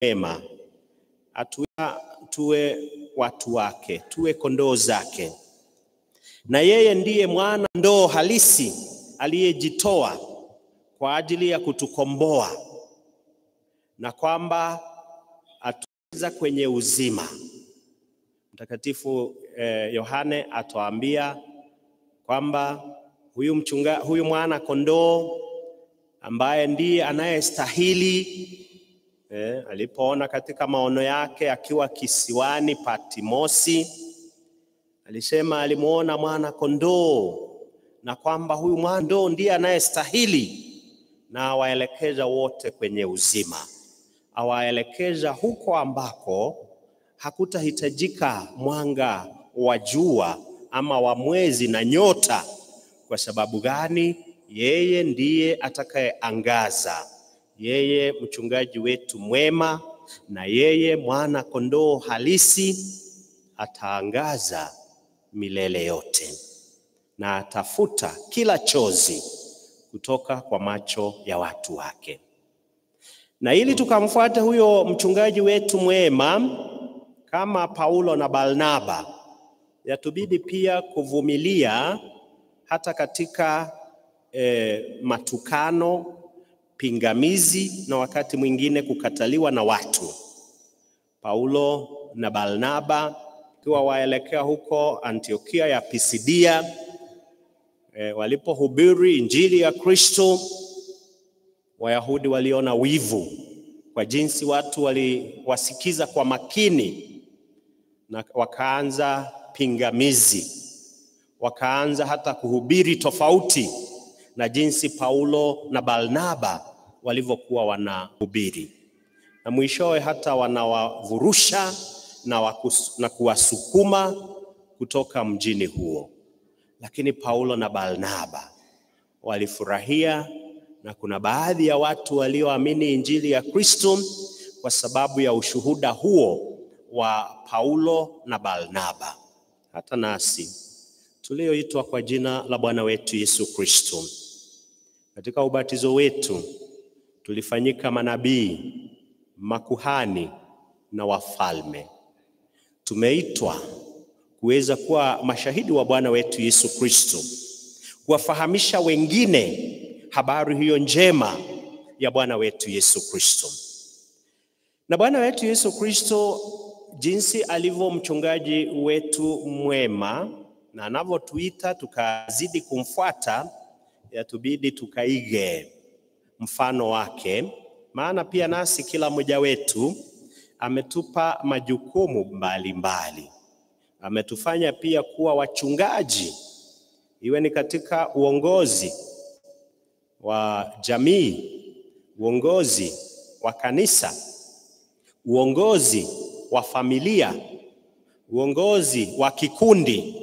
mwema, tuwe watu wake, tuwe kondoo zake. Na yeye ndiye mwana kondoo halisi aliyejitoa kwa ajili ya kutukomboa, na kwamba atuingiza kwenye uzima. Mtakatifu Yohane atuambia kwamba huyu mwana kondoo ambaye ndiye anayestahili, alipoona katika maono yake akiwa kisiwani Patimosi, alisema alimuona mwana kondoo, na kwamba huyu mwana kondoo ndiye anayestahili, na awaelekeza wote kwenye uzima. Awaelekeza huko ambako hakutahitajika mwanga wa jua ama wa mwezi na nyota. Kwa sababu gani? Yeye ndiye atakayeangaza. Yeye mchungaji wetu mwema, na yeye mwana kondoo halisi ataangaza milele yote, na atafuta kila chozi kutoka kwa macho ya watu wake. Na ili tukamfuate huyo mchungaji wetu mwema kama Paulo na Barnaba, yatubidi pia kuvumilia hata katika matukano, pingamizi, na wakati mwingine kukataliwa na watu. Paulo na Barnaba kiwa waelekea huko Antiokia ya Pisidia, walipohubiri injili ya Kristo, Wayahudi waliona wivu kwa jinsi watu waliwasikiza kwa makini, na wakaanza pingamizi, wakaanza hata kuhubiri tofauti na jinsi Paulo na Barnaba walivyokuwa wanahubiri, na mwishowe hata wanawavurusha na kuwasukuma kutoka mjini huo. Lakini Paulo na Barnaba walifurahia, na kuna baadhi ya watu walioamini injili ya Kristo kwa sababu ya ushuhuda huo wa Paulo na Barnaba. Hata nasi tulioitwa kwa jina la Bwana wetu Yesu Kristo, katika ubatizo wetu tulifanyika manabii, makuhani na wafalme. Tumeitwa kuweza kuwa mashahidi wa Bwana wetu Yesu Kristo, kuwafahamisha wengine habari hiyo njema ya Bwana wetu Yesu Kristo. Na Bwana wetu Yesu Kristo, jinsi alivyo mchungaji wetu mwema na anavyotuita tukazidi kumfuata, yatubidi tukaige mfano wake. Maana pia nasi kila mmoja wetu ametupa majukumu mbalimbali. Ametufanya pia kuwa wachungaji, iwe ni katika uongozi wa jamii, uongozi wa kanisa, uongozi wa familia, uongozi wa kikundi.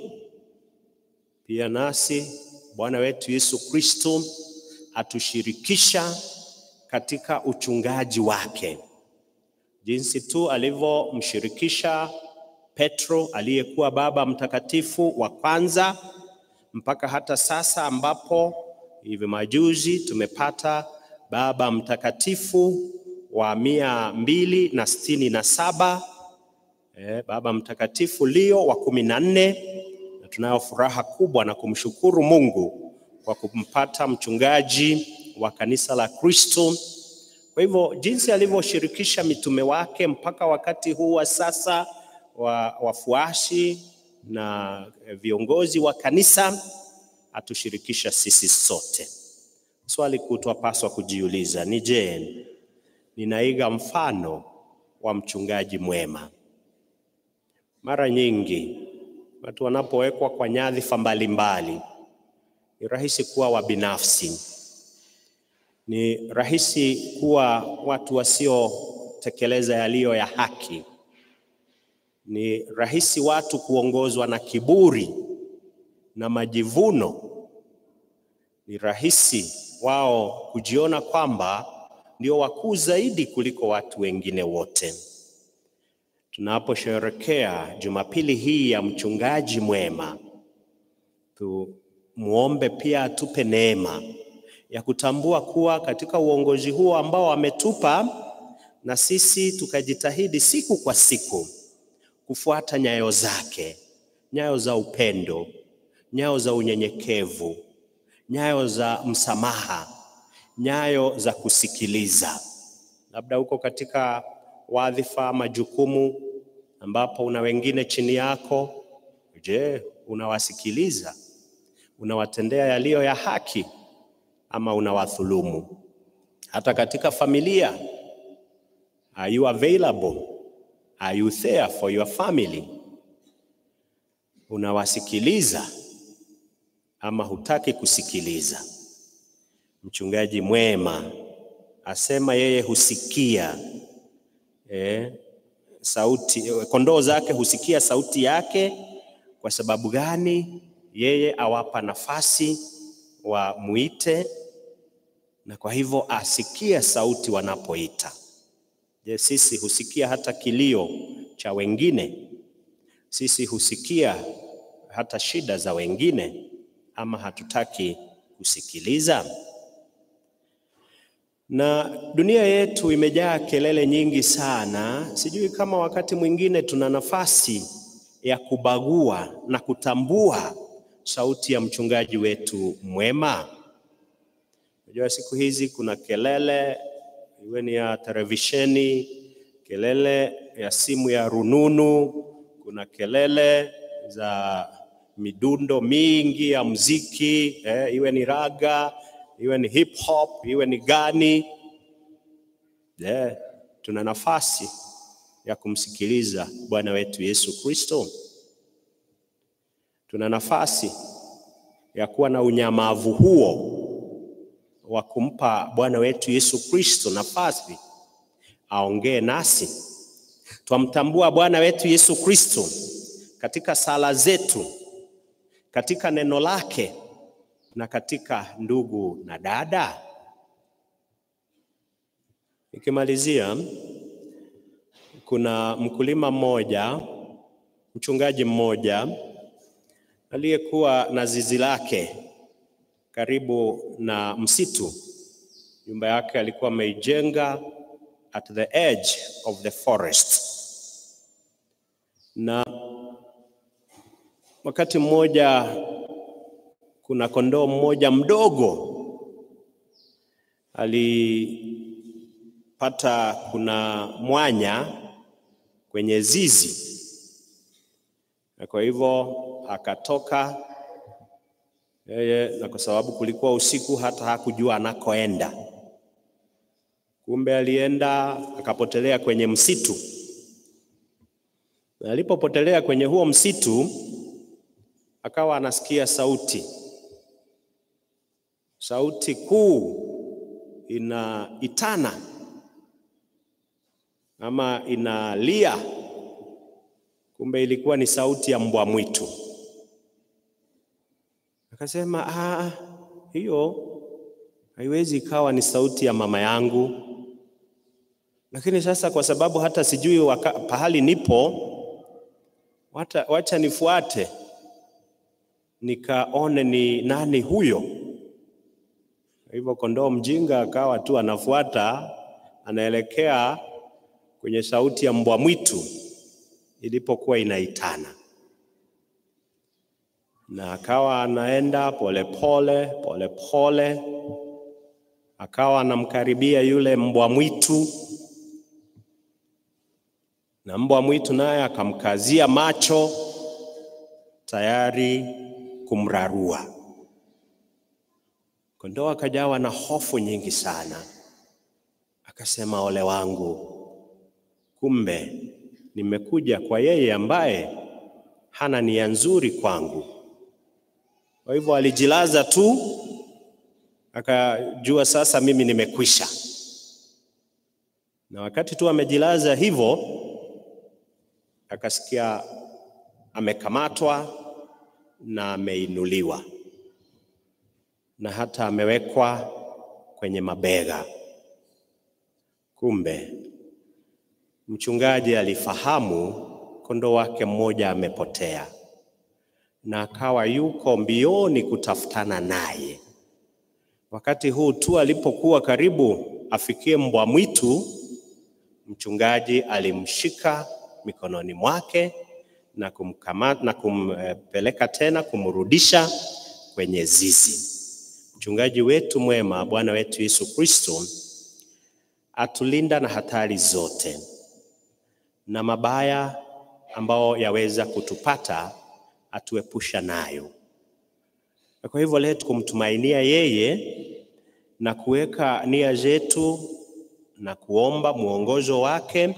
Pia nasi Bwana wetu Yesu Kristo atushirikisha katika uchungaji wake, jinsi tu alivyomshirikisha Petro aliyekuwa baba mtakatifu wa kwanza, mpaka hata sasa ambapo hivi majuzi tumepata baba mtakatifu wa 267, baba mtakatifu Leo wa 14, na tunayo furaha kubwa na kumshukuru Mungu kwa kumpata mchungaji wa kanisa la Kristo. Kwa hivyo jinsi alivyoshirikisha mitume wake mpaka wakati huu wa sasa, wafuasi na viongozi wa kanisa, atushirikisha sisi sote. Swali kutupaswa kujiuliza ni je, ninaiga mfano wa mchungaji mwema? Mara nyingi watu wanapowekwa kwa nyadhifa mbalimbali, ni rahisi kuwa wabinafsi, ni rahisi kuwa watu wasiotekeleza yaliyo ya haki, ni rahisi watu kuongozwa na kiburi na majivuno, ni rahisi wao kujiona kwamba ndio wakuu zaidi kuliko watu wengine wote. Tunaposherehekea Jumapili hii ya mchungaji mwema, tumuombe pia atupe neema ya kutambua kuwa katika uongozi huo ambao ametupa, na sisi tukajitahidi siku kwa siku kufuata nyayo zake, nyayo za upendo, nyayo za unyenyekevu, nyayo za msamaha, nyayo za kusikiliza. Labda uko katika wadhifa, majukumu ambapo una wengine chini yako. Je, unawasikiliza? Unawatendea yaliyo ya haki ama unawadhulumu? Hata katika familia, are you available? Are you there for your family? Unawasikiliza ama hutaki kusikiliza? Mchungaji mwema asema yeye husikia sauti, kondoo zake husikia sauti yake. Kwa sababu gani? Yeye awapa nafasi wamuite, na kwa hivyo asikia sauti wanapoita. Je, sisi husikia hata kilio cha wengine? Sisi husikia hata shida za wengine ama hatutaki kusikiliza? Na dunia yetu imejaa kelele nyingi sana. Sijui kama wakati mwingine tuna nafasi ya kubagua na kutambua sauti ya mchungaji wetu mwema. Unajua siku hizi kuna kelele, iwe ni ya televisheni, kelele ya simu ya rununu, kuna kelele za midundo mingi ya muziki, iwe ni raga, iwe ni hip hop, iwe ni gani. Tuna nafasi ya kumsikiliza Bwana wetu Yesu Kristo. Tuna nafasi ya kuwa na unyamavu huo wa kumpa Bwana wetu Yesu Kristo nafasi aongee nasi. Twamtambua Bwana wetu Yesu Kristo katika sala zetu, katika neno lake na katika ndugu na dada. Nikimalizia, kuna mkulima mmoja, mchungaji mmoja aliyekuwa na zizi lake karibu na msitu. Nyumba yake alikuwa ameijenga at the edge of the forest. Na wakati mmoja kuna kondoo mmoja mdogo alipata kuna mwanya kwenye zizi, na kwa hivyo akatoka yeye, na kwa sababu kulikuwa usiku hata hakujua anakoenda. Kumbe alienda akapotelea kwenye msitu. Na alipopotelea kwenye huo msitu, akawa anasikia sauti kuu inaitana ama inalia. Kumbe ilikuwa ni sauti ya mbwa mwitu. Akasema, hiyo haiwezi ikawa ni sauti ya mama yangu. Lakini sasa kwa sababu hata sijui pahali nipo, wacha nifuate nikaone ni nani huyo. Hivyo kondoo mjinga akawa tu anafuata, anaelekea kwenye sauti ya mbwa mwitu ilipokuwa inaitana. Na akawa anaenda polepole polepole, akawa anamkaribia yule mbwa mwitu, na mbwa mwitu naye akamkazia macho tayari kumrarua. Kondoo akajawa na hofu nyingi sana. Akasema, ole wangu, kumbe nimekuja kwa yeye ambaye hana nia nzuri kwangu. Kwa hivyo alijilaza tu, akajua sasa mimi nimekwisha. Na wakati tu amejilaza hivyo, akasikia amekamatwa na ameinuliwa, na hata amewekwa kwenye mabega. Kumbe mchungaji alifahamu kondoo wake mmoja amepotea, na akawa yuko mbioni kutafutana naye. Wakati huu tu alipokuwa karibu afikie mbwa mwitu, Mchungaji alimshika mikononi mwake na kumkamata na kumpeleka tena kumrudisha kwenye zizi. Mchungaji wetu mwema, Bwana wetu Yesu Kristo, atulinda na hatari zote na mabaya ambao yaweza kutupata, atuepusha nayo. Na kwa hivyo leo kumtumainia yeye na kuweka nia zetu na kuomba muongozo wake,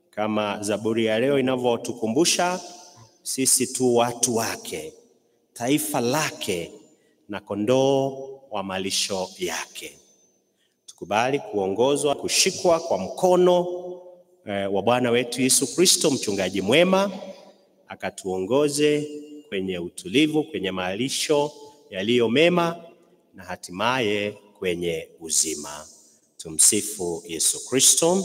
kama Zaburi ya leo inavyotukumbusha, sisi tu watu wake, taifa lake na kondoo wa malisho yake. Tukubali kuongozwa, kushikwa kwa mkono wa Bwana wetu Yesu Kristo, mchungaji mwema, akatuongoze kwenye utulivu, kwenye malisho yaliyo mema na hatimaye kwenye uzima. Tumsifu Yesu Kristo.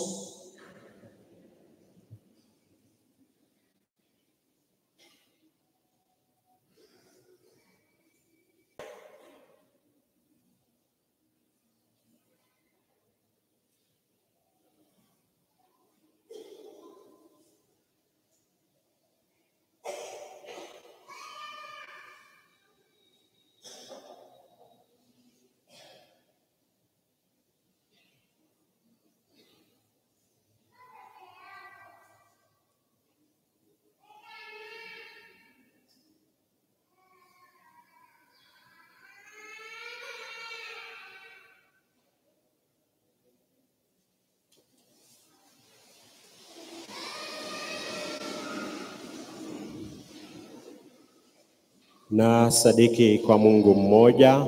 Na sadiki kwa Mungu mmoja,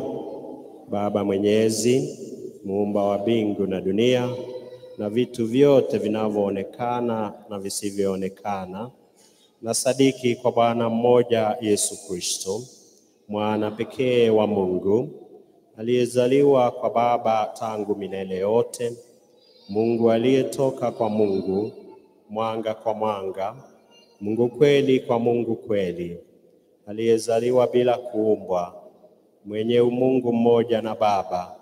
Baba Mwenyezi, muumba wa mbingu na dunia na vitu vyote vinavyoonekana na visivyoonekana. Na sadiki kwa Bwana mmoja Yesu Kristo, mwana pekee wa Mungu, aliyezaliwa kwa Baba tangu milele yote, Mungu aliyetoka kwa Mungu, mwanga kwa mwanga, Mungu kweli kwa Mungu kweli, aliyezaliwa bila kuumbwa, mwenye umungu mmoja na Baba,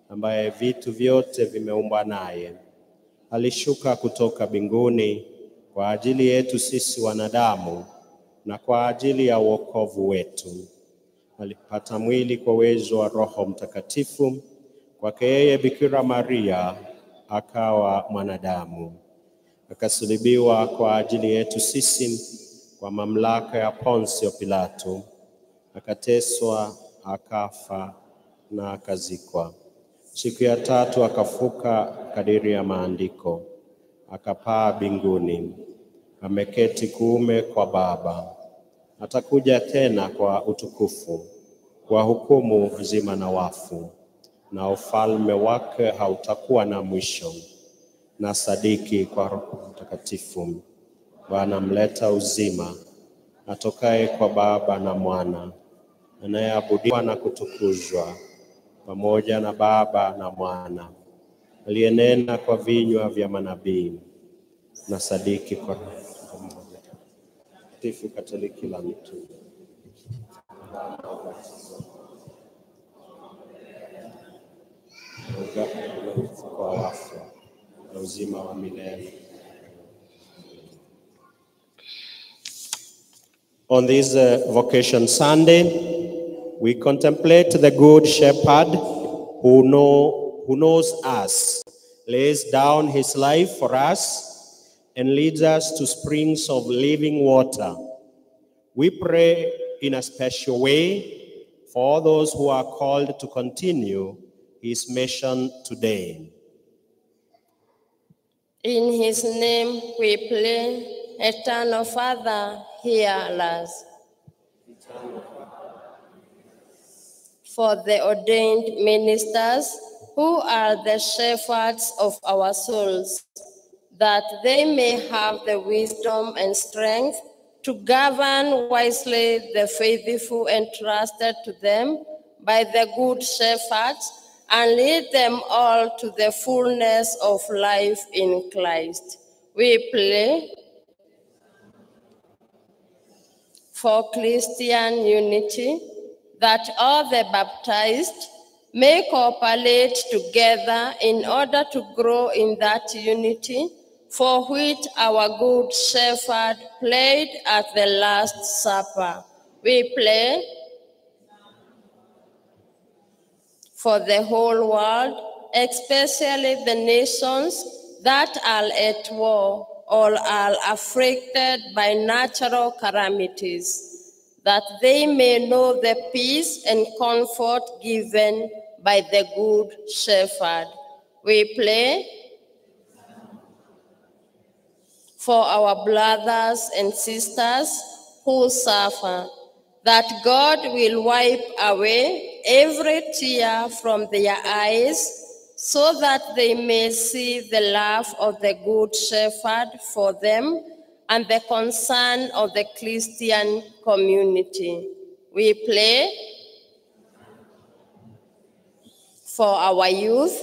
ambaye vitu vyote vimeumbwa naye. Alishuka kutoka mbinguni kwa ajili yetu sisi wanadamu na kwa ajili ya wokovu wetu. Alipata mwili kwa uwezo wa Roho Mtakatifu, kwake yeye Bikira Maria akawa mwanadamu. Akasulubiwa kwa ajili yetu sisi kwa mamlaka ya Ponsio Pilato, akateswa, akafa na akazikwa. Siku ya tatu akafuka kadiri ya maandiko, akapaa mbinguni, ameketi kuume kwa Baba. Atakuja tena kwa utukufu, kwa hukumu uzima na wafu, na ufalme wake hautakuwa na mwisho. Na sadiki kwa Roho Mtakatifu, Bwana mleta uzima, atokaye kwa Baba na Mwana, anayeabudiwa na kutukuzwa pamoja na Baba na Mwana, aliyenena kwa vinywa vya manabii. Na sadiki kwa Roho Mtakatifu, Katoliki la mitume, kwa wafu na uzima wa milele. On this Vocation Sunday, we contemplate the Good Shepherd who knows us, lays down his life for us, and leads us to springs of living water. We pray in a special way for all those who are called to continue his mission today. In his name we pray, Eternal Father, hear us. For the ordained ministers who are the shepherds of our souls, that they may have the wisdom and strength to govern wisely the faithful entrusted to them by the Good Shepherd, and lead them all to the fullness of life in Christ. We pray for Christian unity, that all the baptized may cooperate together in order to grow in that unity for which our good shepherd played at the Last Supper. We play for the whole world, especially the nations that are at war or are afflicted by natural calamities, that they may know the peace and comfort given by the Good Shepherd. We pray for our brothers and sisters who suffer, that God will wipe away every tear from their eyes, so that they may see the love of the Good Shepherd for them and the concern of the Christian community. We pray for our youth,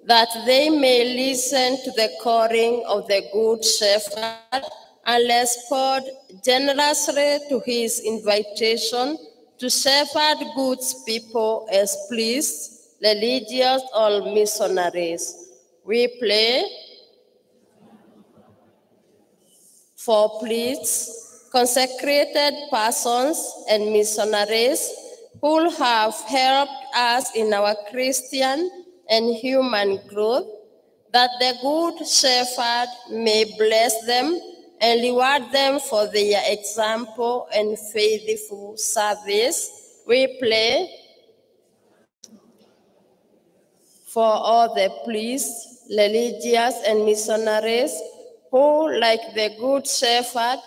that they may listen to the calling of the Good Shepherd and respond generously to his invitation to shepherd God's people as priests, religious, or missionaries. We pray for priests, consecrated persons, and missionaries who have helped us in our Christian and human growth, that the Good Shepherd may bless them and reward them for their example and faithful service. We pray for all the priests, religious, and missionaries who, like the Good Shepherd,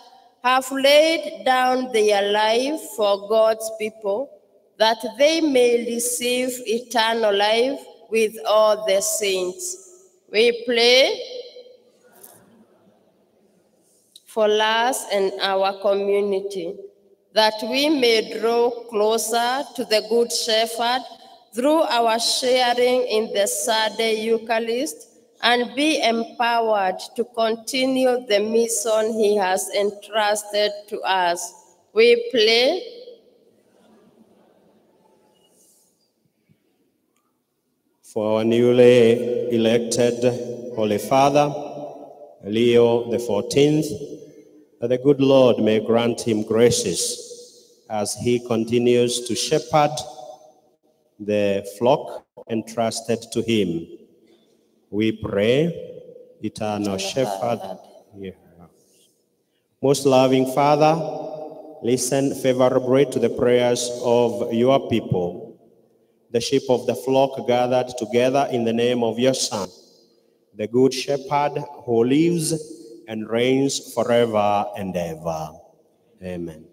have laid down their life for God's people, that they may receive eternal life with all the saints. We pray for us and our community, that we may draw closer to the Good Shepherd through our sharing in the Sunday Eucharist, and be empowered to continue the mission he has entrusted to us. We pray for our newly elected Holy Father, Leo XIV, that the good Lord may grant him graces as he continues to shepherd the flock entrusted to him. We pray, eternal shepherd. Yeah. Most loving Father, listen favorably to the prayers of your people, the sheep of the flock gathered together in the name of your Son, the Good Shepherd who lives and reigns forever and ever. Amen.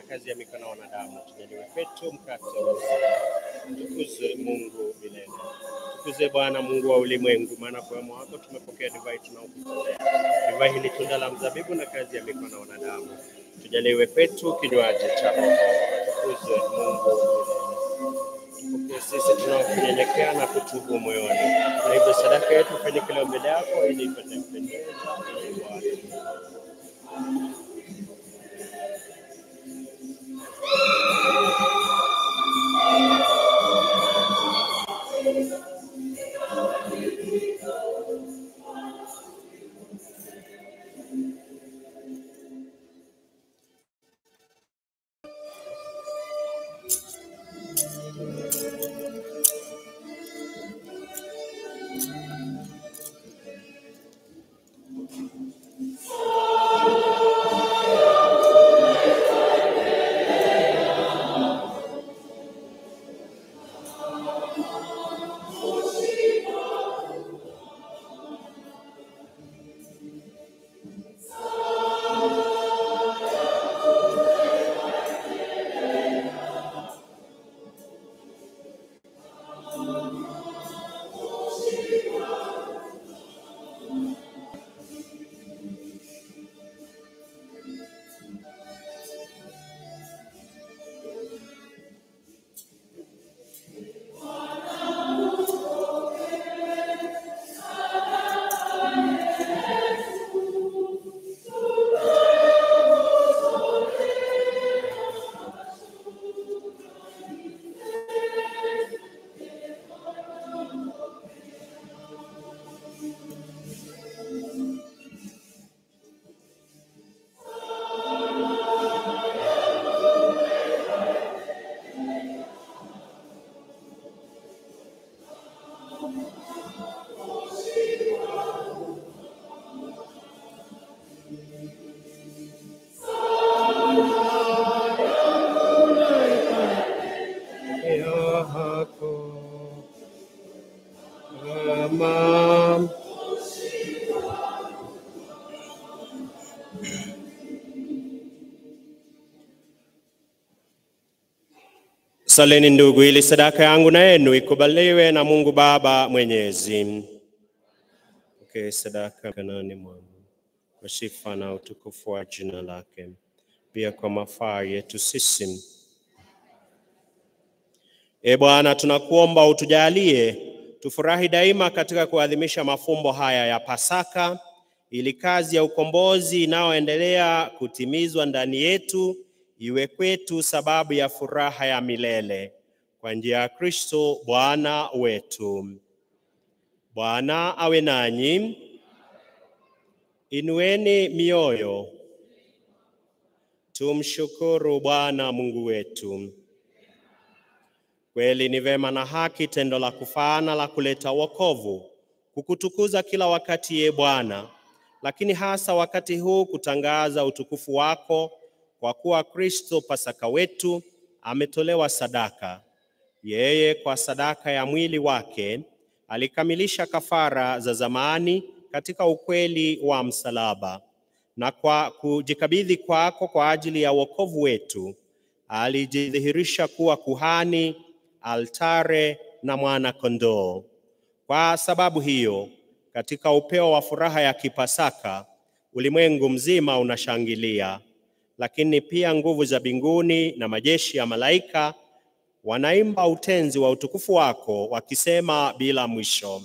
kazi ya mikono ya wanadamu. Tujaliwe kwetu mkate wa uzima. Tukuzwe Mungu milele. Tukuzwe Bwana Mungu wa ulimwengu, maana kwa wema wako tumepokea divai tunaokutolea. Divai hili tunda la mzabibu na kazi ya mikono ya wanadamu. Tujaliwe kwetu kinywaji chako. Tukuzwe Mungu milele. Tupokee sisi tunaokunyenyekea na kutubu moyoni. Na hivyo sadaka yetu fanyike leo mbele yako ili ipate kupendeza Bwana. Saleni ndugu, ili sadaka yangu na yenu ikubaliwe na Mungu Baba Mwenyezi. Okay, sadaka kanani mwangu kwa sifa na utukufu wa jina lake, pia kwa mafaa yetu sisi. Bwana, tunakuomba utujalie tufurahi daima katika kuadhimisha mafumbo haya ya Pasaka, ili kazi ya ukombozi inayoendelea kutimizwa ndani yetu iwe kwetu sababu ya furaha ya milele, kwa njia ya Kristo Bwana wetu. Bwana awe nanyi. Inueni mioyo. Tumshukuru Bwana Mungu wetu. Kweli ni vema na haki, tendo la kufaana la kuleta wokovu, kukutukuza kila wakati Bwana, lakini hasa wakati huu kutangaza utukufu wako, kwa kuwa Kristo Pasaka wetu ametolewa sadaka. Yeye kwa sadaka ya mwili wake alikamilisha kafara za zamani katika ukweli wa msalaba, na kwa kujikabidhi kwako kwa ajili ya wokovu wetu alijidhihirisha kuwa kuhani, altare na mwana kondoo. Kwa sababu hiyo, katika upeo wa furaha ya kipasaka, ulimwengu mzima unashangilia, lakini pia nguvu za mbinguni na majeshi ya malaika wanaimba utenzi wa utukufu wako, wakisema bila mwisho: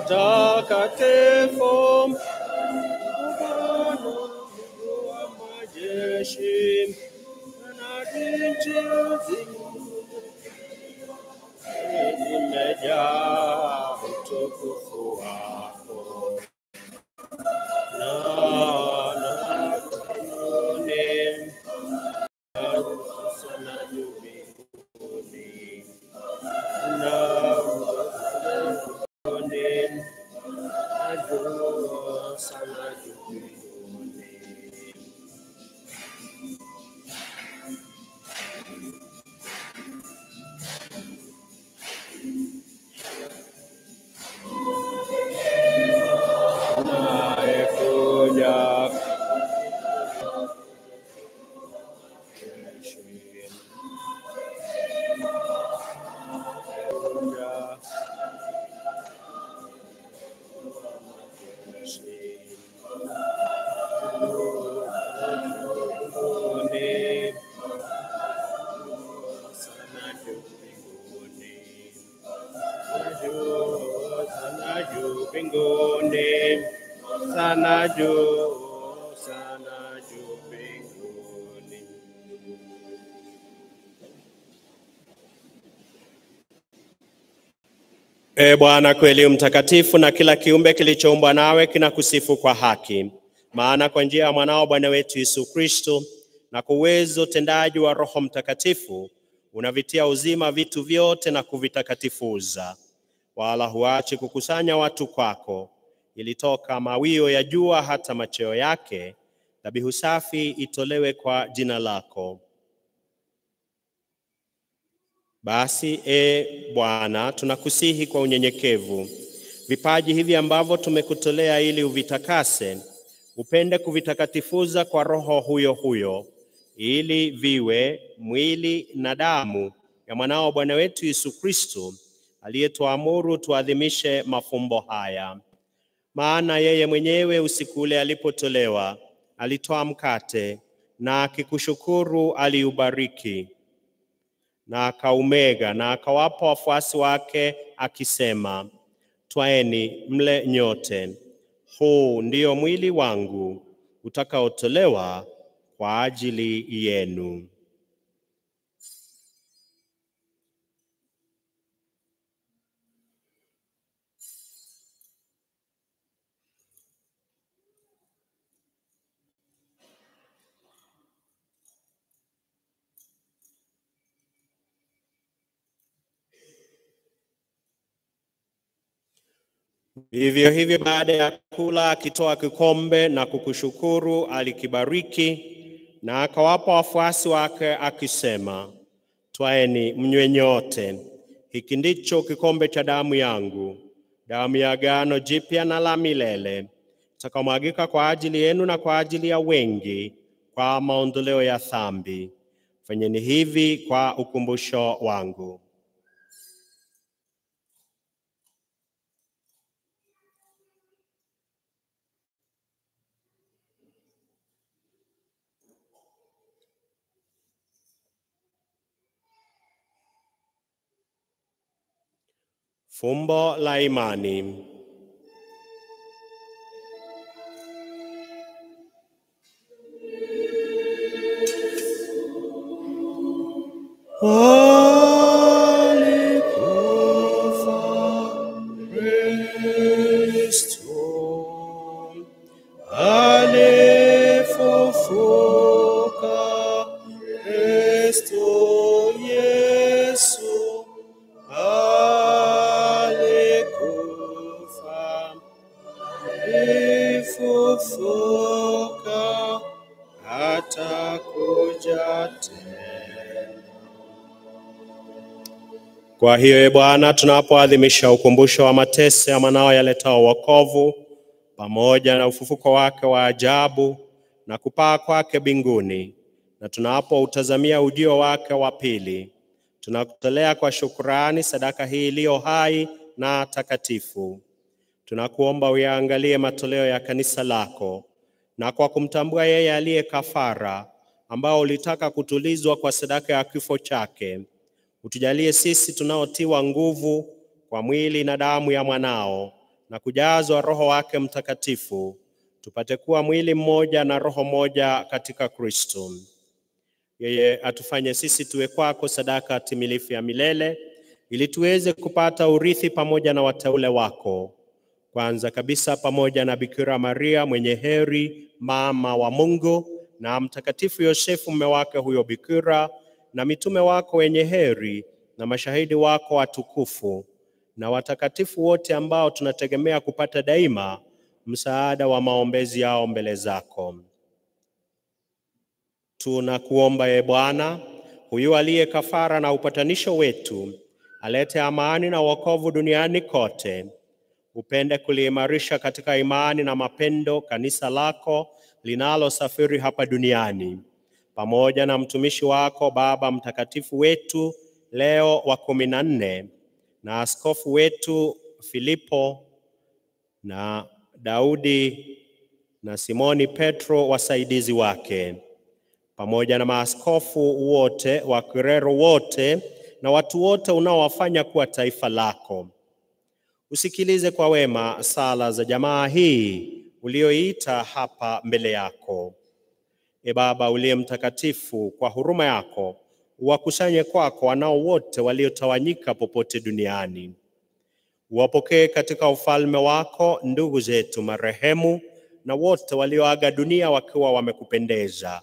Mtakatifu Bwana Mungu wa majeshi, na nchi zimejaa utukufu wako. Sana juu mbinguni. Bwana kweli mtakatifu, na kila kiumbe kilichoumbwa nawe kinakusifu kwa haki. Maana kwa njia ya mwanao Bwana wetu Yesu Kristo, na kwa uwezo tendaji wa Roho Mtakatifu, unavitia uzima vitu vyote na kuvitakatifuza, wala huachi kukusanya watu kwako, ili toka mawio ya jua hata macheo yake dhabihu safi itolewe kwa jina lako. Basi Bwana, tunakusihi kwa unyenyekevu, vipaji hivi ambavyo tumekutolea ili uvitakase, upende kuvitakatifuza kwa Roho huyo huyo, ili viwe mwili na damu ya mwanao Bwana wetu Yesu Kristo, aliyetuamuru tuadhimishe mafumbo haya. Maana yeye mwenyewe usiku ule alipotolewa, alitoa mkate, na akikushukuru aliubariki, na akaumega, na akawapa wafuasi wake akisema, twaeni mle nyote, huu ndio mwili wangu utakaotolewa kwa ajili yenu. Vivyo hivyo baada ya kula, akitoa kikombe na kukushukuru, alikibariki na akawapa wafuasi wake akisema, "Twaeni mnywe nyote. Hiki ndicho kikombe cha damu yangu, damu ya agano jipya na la milele, itakaomwagika kwa ajili yenu na kwa ajili ya wengi kwa maondoleo ya dhambi. Fanyeni hivi kwa ukumbusho wangu." Fumbo la imani. Alikufa Kristo, alifufuka Kristo Yesu, alikufa, alifufuka, atakuja tena. Kwa hiyo, Bwana, tunapoadhimisha ukumbusho wa mateso ya mwanao yaletao wokovu pamoja na ufufuko wake wa ajabu na kupaa kwake mbinguni, na tunapoutazamia ujio wake wa pili, tunakutolea kwa shukrani sadaka hii iliyo hai na takatifu. Tunakuomba uyaangalie matoleo ya kanisa lako, na kwa kumtambua yeye aliye kafara ambao ulitaka kutulizwa kwa sadaka ya kifo chake, utujalie sisi tunaotiwa nguvu kwa mwili na damu ya mwanao na kujazwa Roho wake Mtakatifu, tupate kuwa mwili mmoja na roho moja katika Kristo. Yeye atufanye sisi tuwe kwako sadaka timilifu ya milele, ili tuweze kupata urithi pamoja na wateule wako, kwanza kabisa pamoja na Bikira Maria mwenye heri, mama wa Mungu, na Mtakatifu Yosefu mume wake huyo bikira, na mitume wako wenye heri, na mashahidi wako watukufu, na watakatifu wote ambao tunategemea kupata daima msaada wa maombezi yao mbele zako. Tunakuomba, Bwana, huyu aliye kafara na upatanisho wetu, alete amani na wokovu duniani kote. Upende kuliimarisha katika imani na mapendo kanisa lako linalosafiri hapa duniani, pamoja na mtumishi wako Baba Mtakatifu wetu Leo wa 14 na askofu wetu Filipo na Daudi na Simoni Petro wasaidizi wake, pamoja na maaskofu wote, wakirero wote na watu wote unaowafanya kuwa taifa lako. Usikilize kwa wema sala za jamaa hii ulioita hapa mbele yako. Baba uliye mtakatifu, kwa huruma yako uwakusanye kwako wanao wote waliotawanyika popote duniani. Uwapokee katika ufalme wako ndugu zetu marehemu na wote walioaga dunia wakiwa wamekupendeza.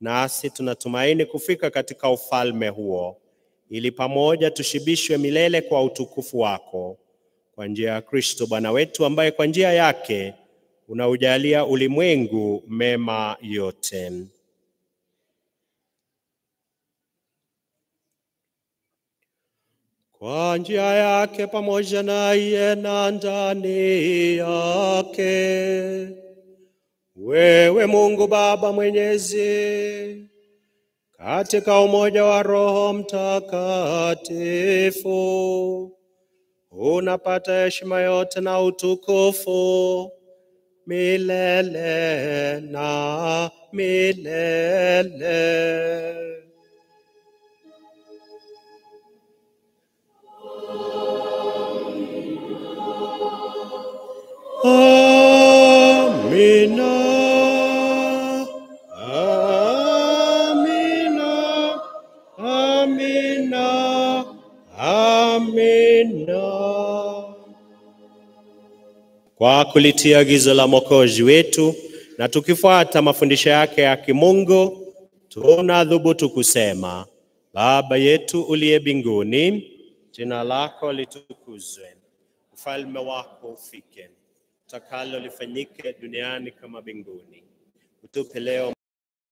Nasi tunatumaini kufika katika ufalme huo, ili pamoja tushibishwe milele kwa utukufu wako, kwa njia ya Kristo Bwana wetu, ambaye kwa njia yake unaujalia ulimwengu mema yote. Kwa njia yake, pamoja naye na ndani yake, wewe Mungu Baba Mwenyezi, katika umoja wa Roho Mtakatifu, unapata heshima yote na utukufu milele na milele. Amina. Amina. Amina. Amina. Kwa kulitia agizo la Mwokozi wetu na tukifuata mafundisho yake ya kimungu, tunadhubutu kusema: Baba yetu uliye mbinguni, jina lako litukuzwe. ufalme wako ufike, utakalo lifanyike duniani kama mbinguni. Utupe leo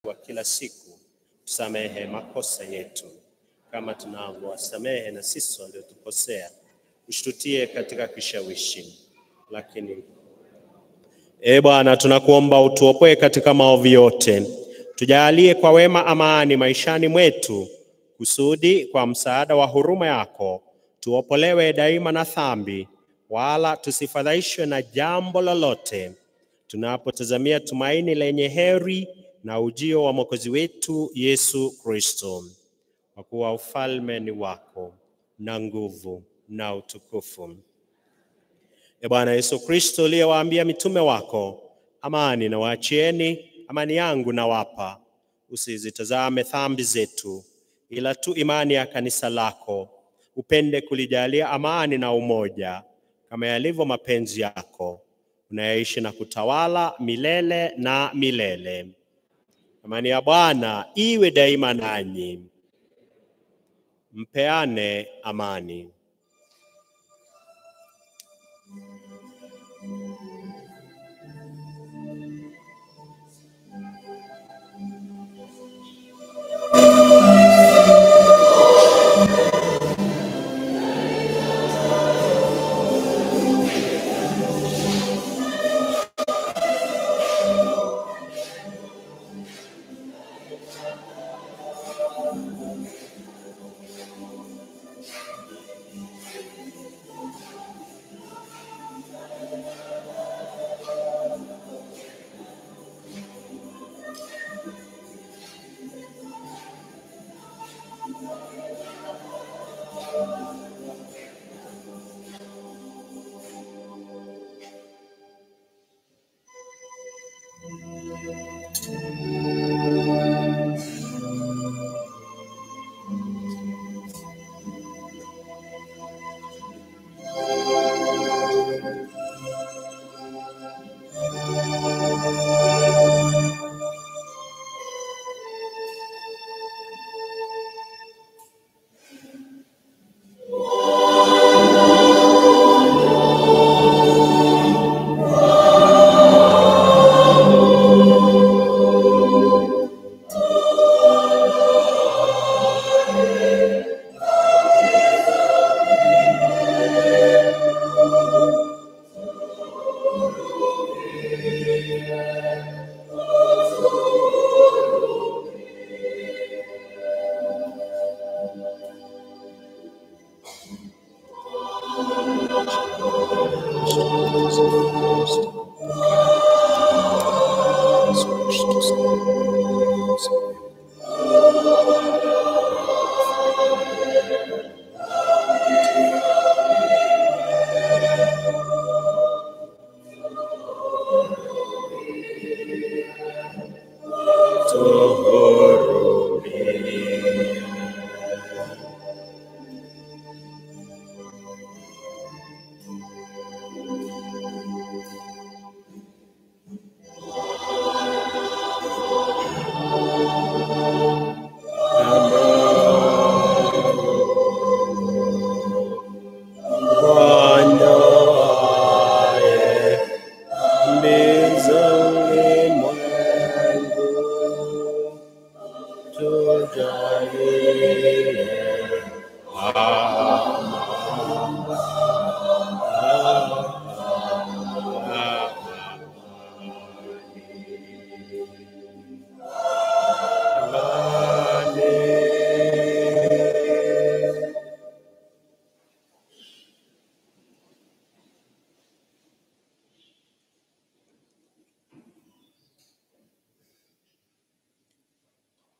wa kila siku, tusamehe makosa yetu kama tunavyowasamehe na sisi waliotukosea, usitutie katika kishawishi, lakini Bwana, tunakuomba utuopoe katika maovu yote, tujalie kwa wema amani maishani mwetu, kusudi kwa msaada wa huruma yako tuopolewe daima na dhambi, wala tusifadhaishwe na jambo lolote, tunapotazamia tumaini lenye heri na ujio wa Mwokozi wetu Yesu Kristo. Kwa kuwa ufalme ni wako na nguvu na utukufu. Bwana Yesu Kristo, uliyewaambia mitume wako, amani na waachieni, amani yangu na wapa, usizitazame dhambi zetu, ila tu imani ya kanisa lako, upende kulijalia amani na umoja, kama yalivyo mapenzi yako, unayeishi na kutawala milele na milele. Amani ya Bwana iwe daima nanyi. Mpeane amani.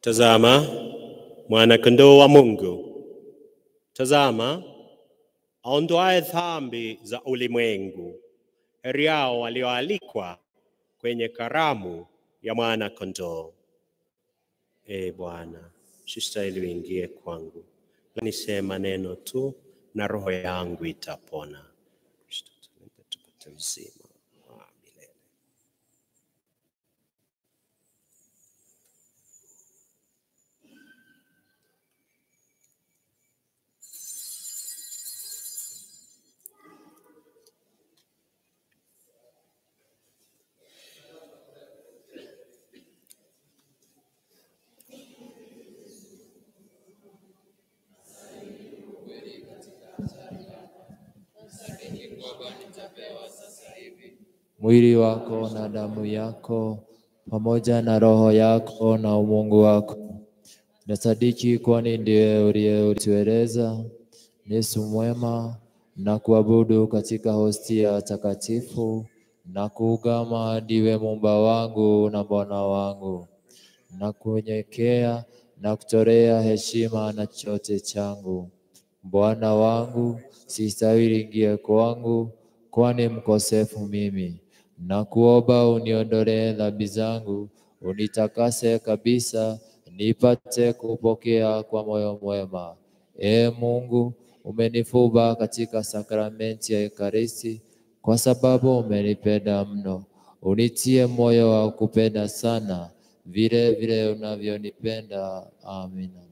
Tazama mwana-kondoo wa Mungu. Tazama aondoaye dhambi za ulimwengu. Heri yao walioalikwa kwenye karamu ya mwana-kondoo. Bwana, sistahili uingie kwangu, nisema neno tu na roho yangu itapona. Kristo tupate uzima wa milele. mwili wako na damu yako, pamoja na roho yako na umungu wako. Nasadiki kwani ndiye ulitueleza Yesu mwema, na kuabudu katika hostia takatifu, na kuugama ndiwe Muumba wangu na Bwana wangu, na kunyenyekea na kutolea heshima na chote changu. Bwana wangu, sistahili ingie kwangu, kwani mkosefu mimi. Na kuomba uniondolee dhambi zangu, unitakase kabisa, nipate kupokea kwa moyo mwema. Ee Mungu, umenifumba katika sakramenti ya Ekaristi, kwa sababu umenipenda mno. Unitie moyo wa kupenda sana, vile vile unavyonipenda. Amina.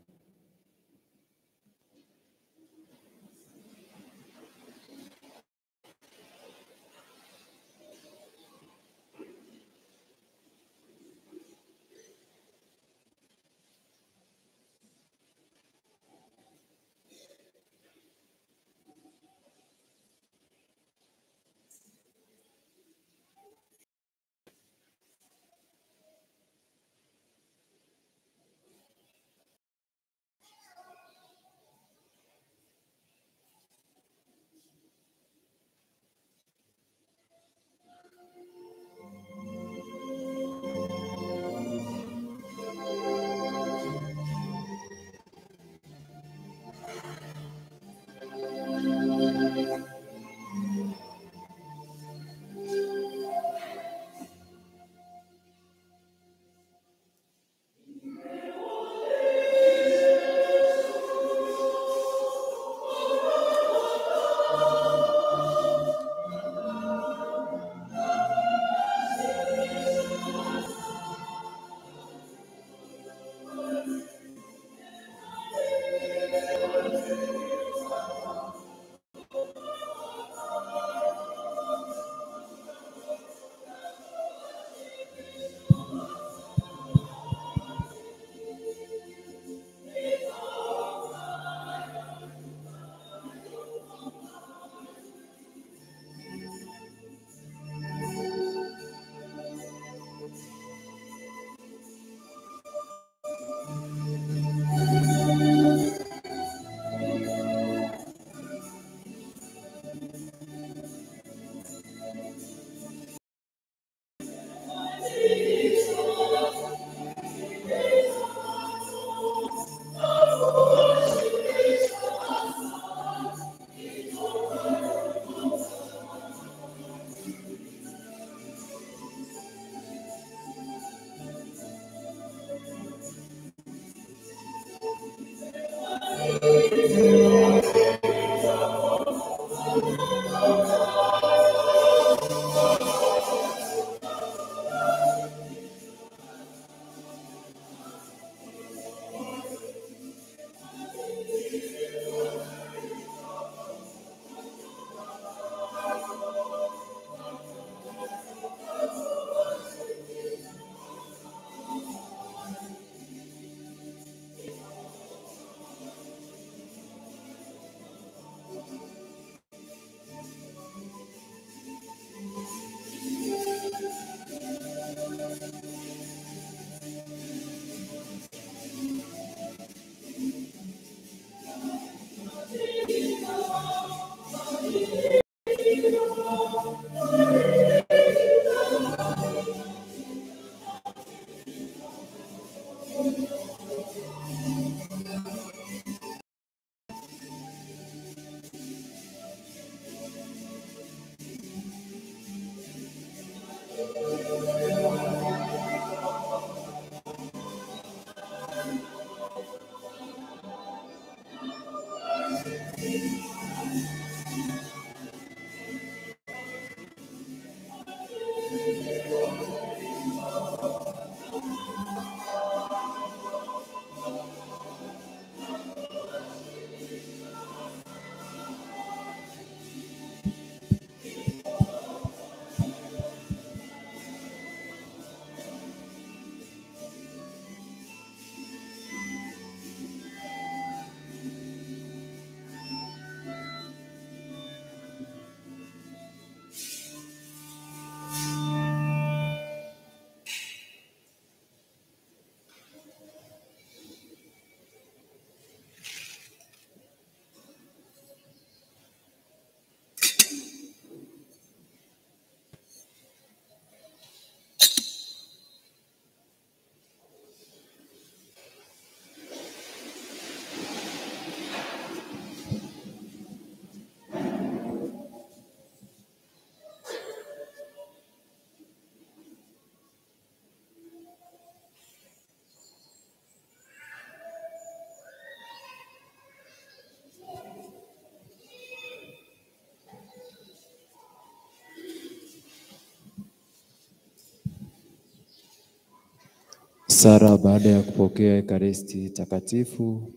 Sara baada ya kupokea Ekaristi Takatifu.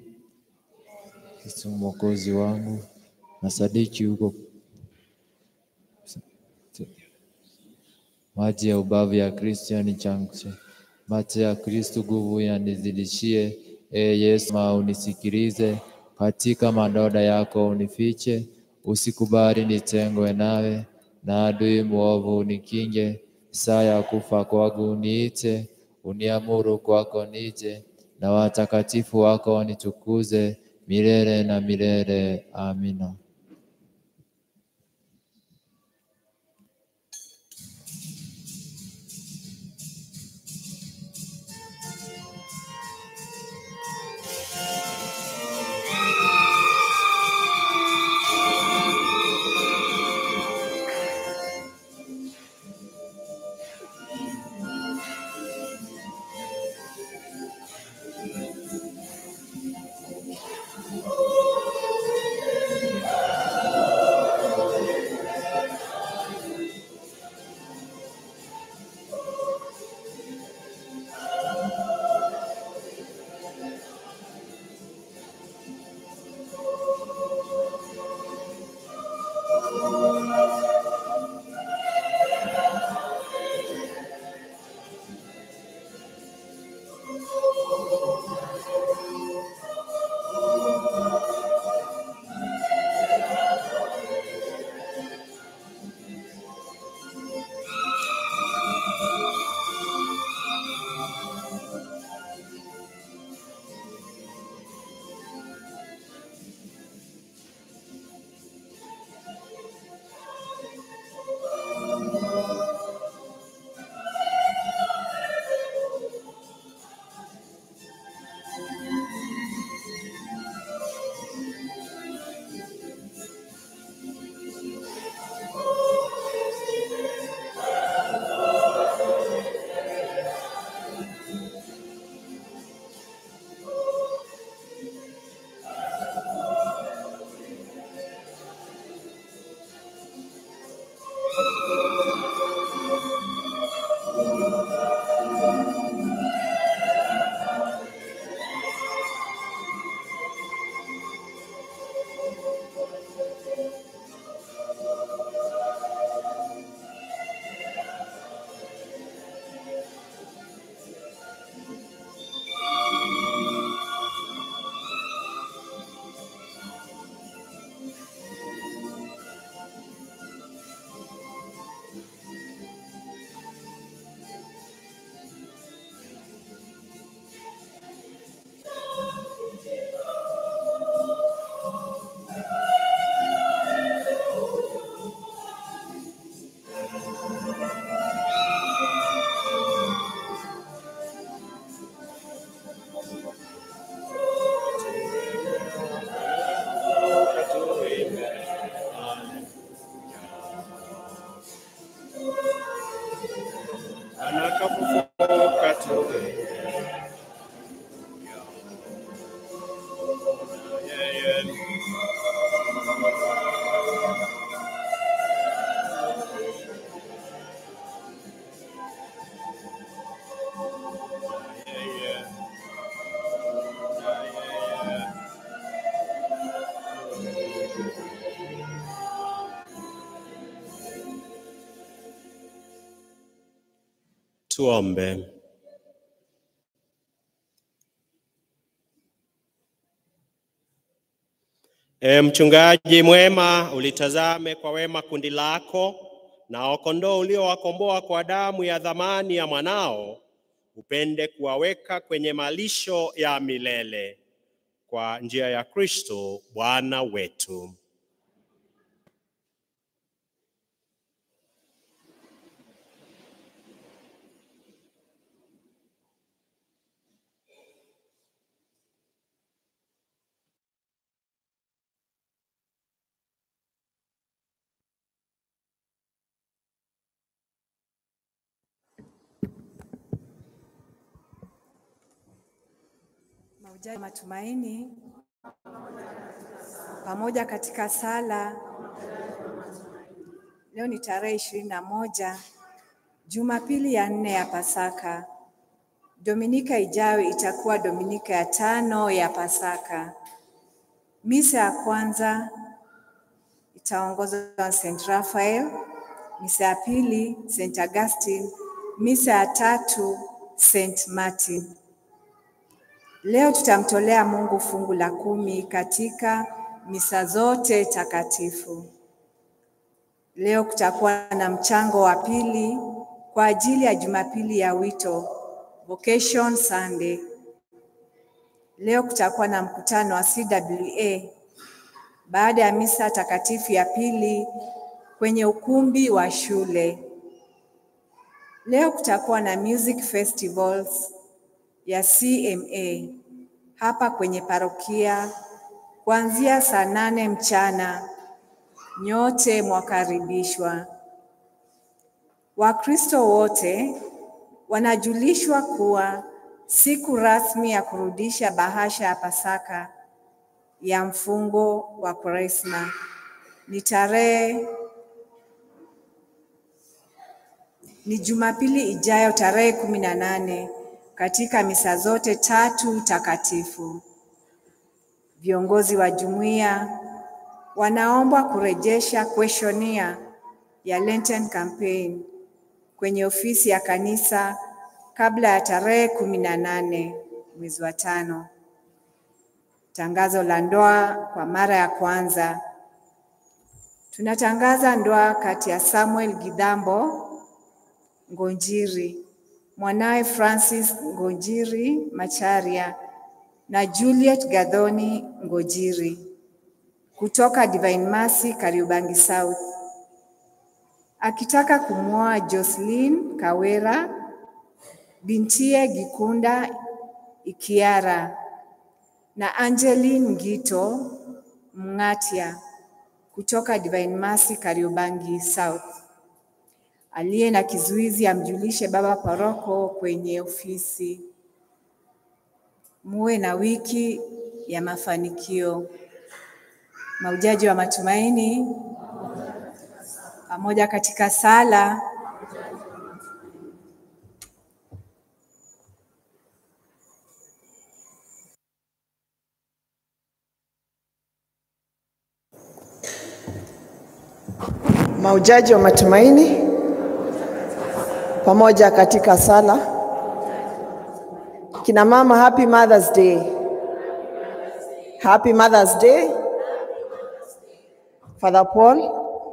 Kristo Mwokozi wangu, nasadiki huko maji ya ubavu ya Kristo yanichangamshe, mate ya Kristo nguvu yanizidishie. Yesu, unisikilize, katika madoda yako unifiche, usikubali nitengwe nawe, na adui mwovu unikinge. Saa ya kufa kwangu uniite, uniamuru kwako nije, na watakatifu wako wanitukuze milele na milele. Amina. Tuombe. Mchungaji mwema, ulitazame kwa wema kundi lako na kondoo uliowakomboa kwa damu ya dhamani ya mwanao, upende kuwaweka kwenye malisho ya milele kwa njia ya Kristo Bwana wetu. Mahujaji matumaini pamoja katika sala. Leo ni tarehe 21, Jumapili ya 4 ya Pasaka. Dominika ijayo itakuwa Dominika ya 5 ya Pasaka. Misa ya kwanza itaongozwa na St. Raphael, misa ya pili St. Augustine, misa ya tatu St. Martin. Leo tutamtolea Mungu fungu la 10 katika misa zote takatifu. Leo kutakuwa na mchango wa pili kwa ajili ya Jumapili ya wito, Vocation Sunday. Leo kutakuwa na mkutano wa CWA baada ya misa takatifu ya pili kwenye ukumbi wa shule. Leo kutakuwa na music festivals ya CMA hapa kwenye parokia kuanzia saa 8 mchana. Nyote mwakaribishwa. Wakristo wote wanajulishwa kuwa siku rasmi ya kurudisha bahasha ya Pasaka ya mfungo wa Kwaresma ni Jumapili ijayo tarehe 18 katika misa zote 3 takatifu. Viongozi wa jumuiya wanaombwa kurejesha questionnaire ya Lenten campaign kwenye ofisi ya kanisa kabla ya tarehe 18 mwezi wa 5. Tangazo la ndoa kwa mara ya kwanza. Tunatangaza ndoa kati ya Samuel Gidambo Ngonjiri, mwanawe Francis Ngonjiri Macharia na Juliet Gathoni Ngonjiri kutoka Divine Mercy Kariobangi South. Akitaka kumwoa Jocelyn Kawera bintie Gikunda Ikiara na Angeline Ngito Mngatia kutoka Divine Mercy Kariobangi South. Aliye na kizuizi amjulishe baba paroko kwenye ofisi. Muwe na wiki ya mafanikio. Mahujaji wa matumaini pamoja katika sala. Mahujaji wa matumaini pamoja katika sala. Kina mama, happy Mother's Day. Happy Mother's Day. Father Paul,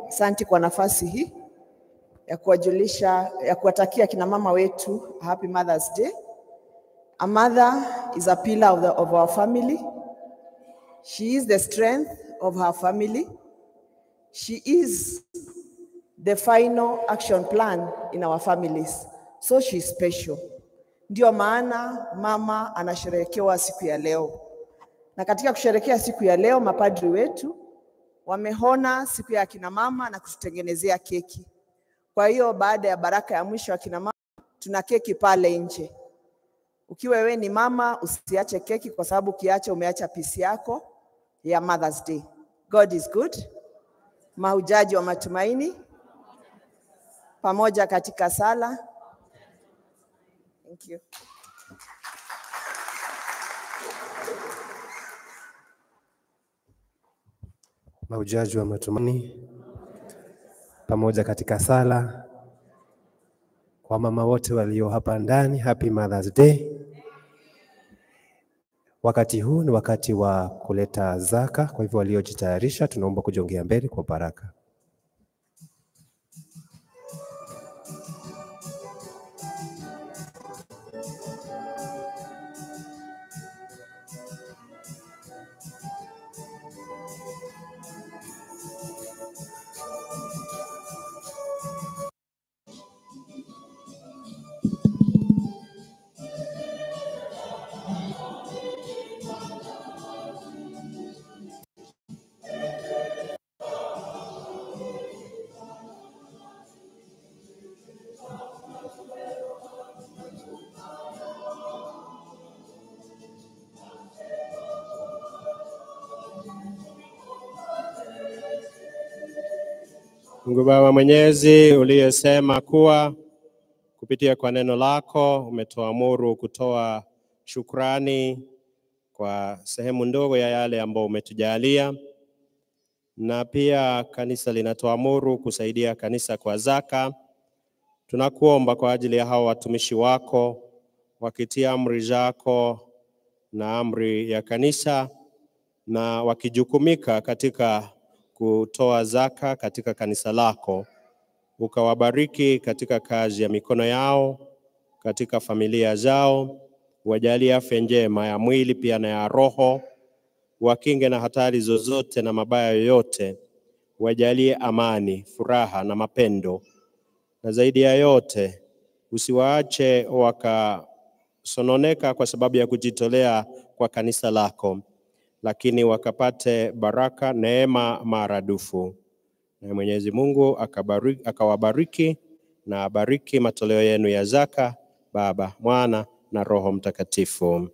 asante kwa nafasi hii ya kuwajulisha, ya kuwatakia kina mama wetu happy Mother's Day. A mother is a pillar of our family. She is the strength of her family. She is the final action plan in our families. So she is special. Ndio maana mama anasherehekewa siku ya leo. Na katika kusherehekea siku ya leo, mapadri wetu wamehona siku ya kina mama na kututengenezea keki. Kwa hiyo baada ya baraka ya mwisho wa kina mama, tuna keki pale nje. Ukiwa wewe ni mama, usiache keki kwa sababu ukiacha umeacha pisi yako ya Mother's Day. God is good. Mahujaji wa matumaini pamoja katika sala. Thank you. Mahujaji wa matumaini pamoja katika sala. Kwa mama wote walio hapa ndani, happy Mother's Day. Wakati huu ni wakati wa kuleta zaka, kwa hivyo waliojitayarisha tunaomba kujongea mbele kwa baraka. Mungu Baba Mwenyezi, uliyesema kuwa kupitia kwa neno lako umetuamuru kutoa shukrani kwa sehemu ndogo ya yale ambayo umetujalia, na pia kanisa linatuamuru kusaidia kanisa kwa zaka. Tunakuomba kwa ajili ya hao watumishi wako wakitia amri zako na amri ya kanisa, na wakijukumika katika kutoa zaka katika kanisa lako. Ukawabariki katika kazi ya mikono yao, katika familia zao, wajalie afya njema ya mwili pia na ya roho, wakinge na hatari zozote na mabaya yoyote, wajalie amani, furaha na mapendo. Na zaidi ya yote, usiwaache wakasononeka kwa sababu ya kujitolea kwa kanisa lako, lakini wakapate baraka, neema maradufu. Na Mwenyezi Mungu akawabariki na abariki matoleo yenu ya zaka, Baba, Mwana na Roho Mtakatifu.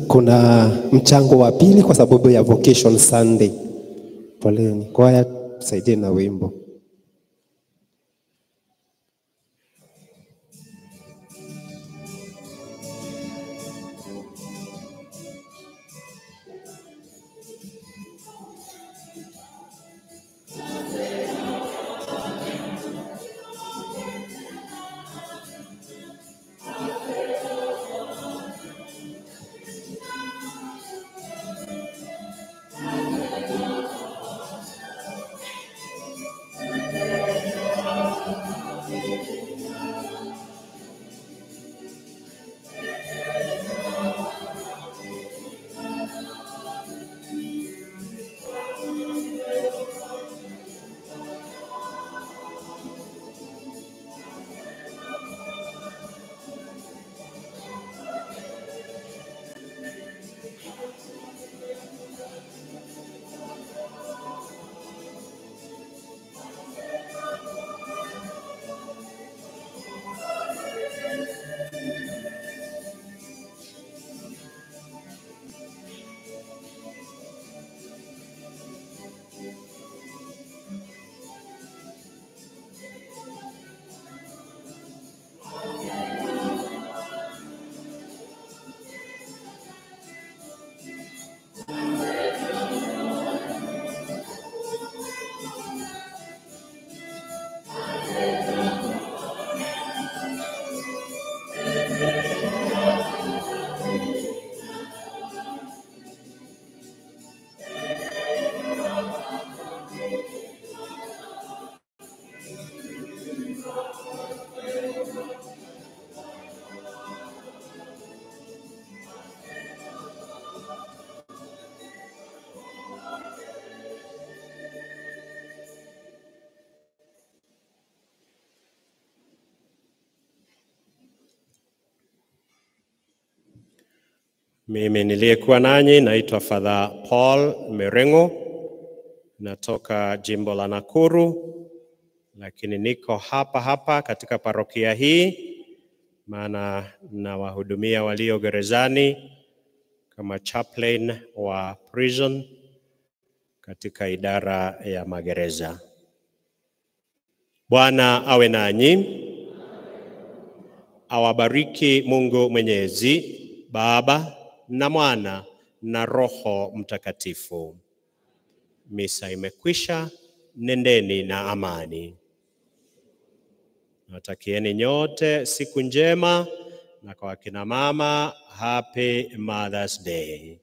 Kuna mchango wa pili kwa sababu ya Vocation Sunday. Poleni. Kwaya tusaidie na wimbo. Mimi niliyekuwa nanyi naitwa Father Paul Mirengo, natoka jimbo la Nakuru, lakini niko hapa katika parokia hii maana nawahudumia walio gerezani kama chaplain wa prison katika idara ya magereza. Bwana awe nanyi. Awabariki Mungu Mwenyezi, Baba na Mwana na Roho Mtakatifu. Misa imekwisha, nendeni na amani. Natakieni nyote siku njema, na kwa kina mama, Happy Mother's Day.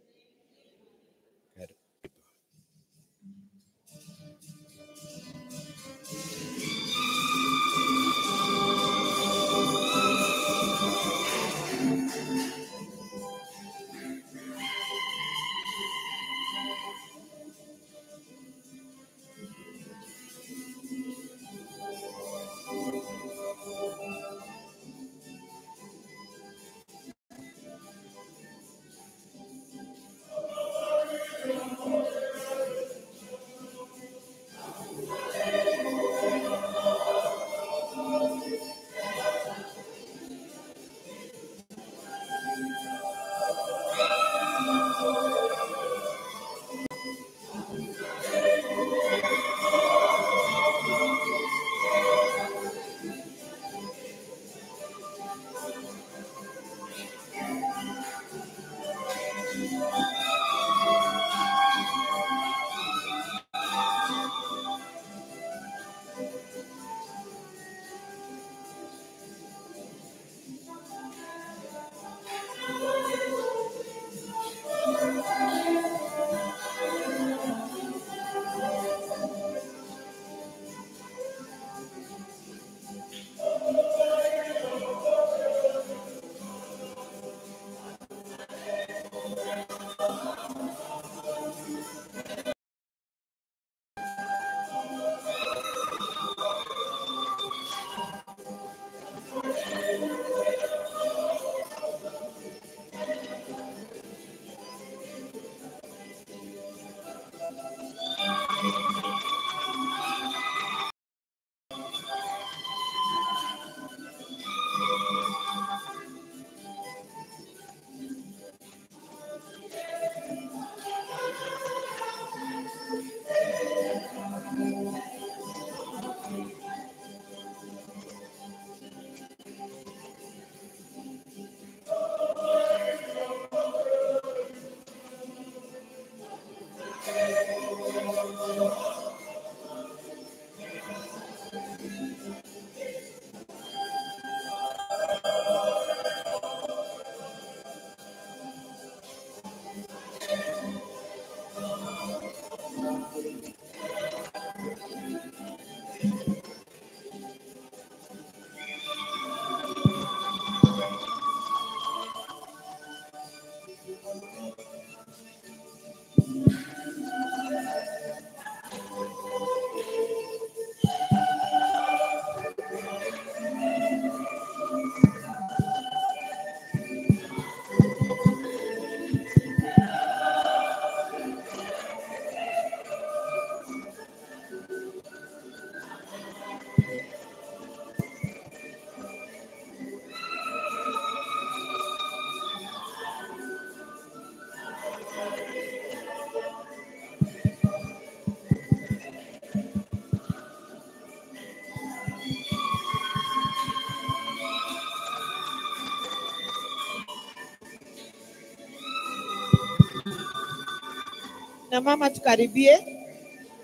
Na mama tukaribie,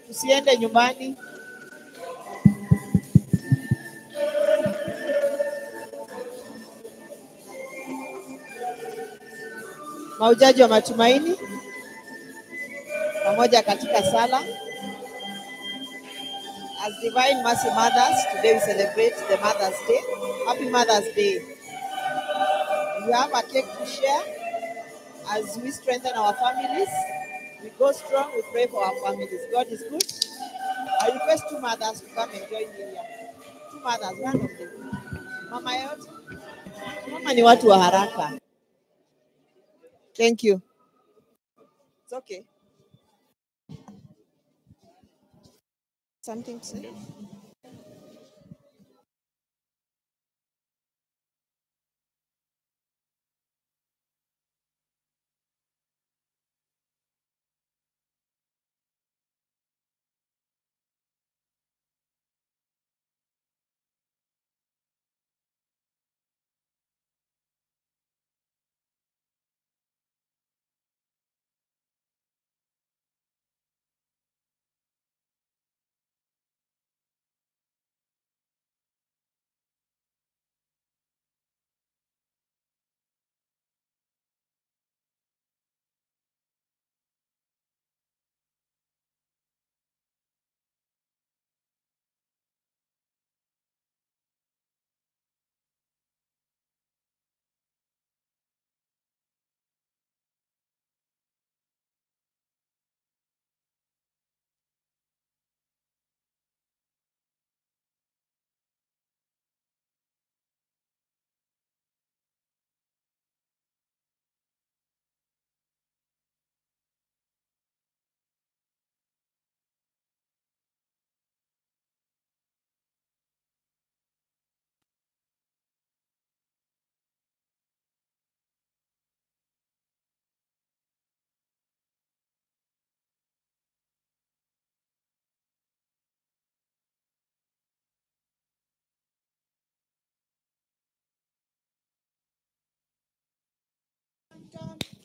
tusiende nyumbani. Maujaji wa matumaini pamoja katika sala. As Divine Mercy Mothers, today we celebrate the Mother's Day. Happy Mother's Day. You have a cake to share as we strengthen our families. We go strong, we pray for our families. God is good. I request two mothers to come and join me here. Two mothers, one of them. Mama yote. Mama ni watu wa haraka. Thank you. It's okay. Something to say?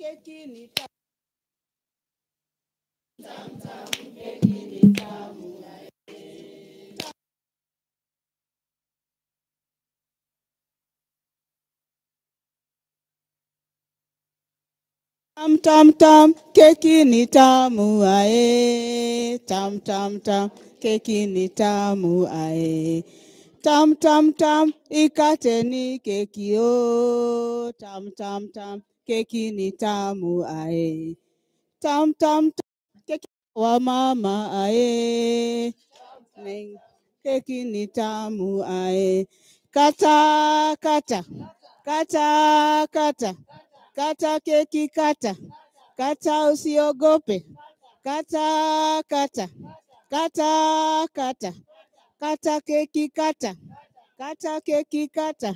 keki ni tamu. Tam tam tam, keki ni tamu ae. Tam tam tam, keki ni tamu ae. Tam tam tam, ikate ni keki o. Tam tam tam, keki ni tamu ae. Tam tam tam, keki wa mama ae. Keki ni tamu ae. Kata kata, kata kata. Kata keki kata, kata usiogope, kata kata, kata kata, kata keki kata, kata keki kata.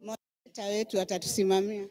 Moderator wetu atatusimamia.